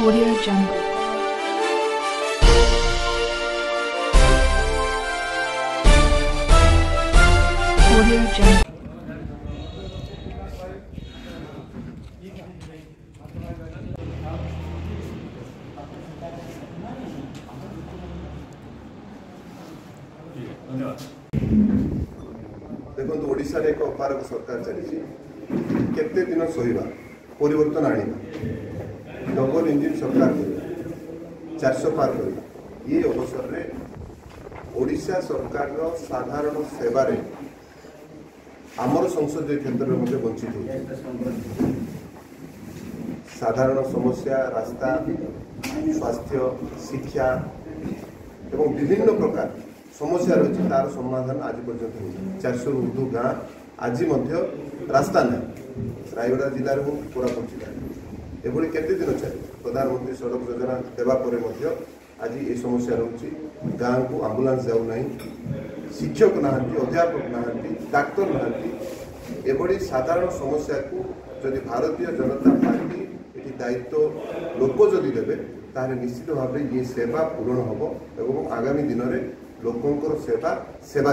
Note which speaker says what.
Speaker 1: Audio Jungle. Audio Jungle.
Speaker 2: देखो ओडिशा रे एक अपारक सरकार चली केते दिन सहीबा परिवर्तन आनिबा डबल इंजिन सरकार 400 पार कर ये अवसर रे ओडिशा सरकार रो साधारण सेवा रे आमर संसदीय क्षेत्र में मुझे वंचित हो साधारण समस्या रास्ता स्वास्थ्य शिक्षा एवं विभिन्न प्रकार समस्या रही तार समाधान आज पर्यंत 400 ऊर्ध्व गाँ आज रास्ता ना रायगड़ा जिले में कोरापुट जिले एभली केते दिन चले प्रधानमंत्री सड़क योजना देवापर आज ये समस्या रोचे गाँ को आंबुलांस जाऊ ना शिक्षक नहांती अध्यापक नहांती डाक्तर नहांती एभली साधारण समस्या को जदि भारतीय जनता पार्टी ये दायित्व लोक जदि देवे ताहले निश्चित भाव ये सेवा पूरण हम एवं आगामी दिन में लोकों सेवा सेवा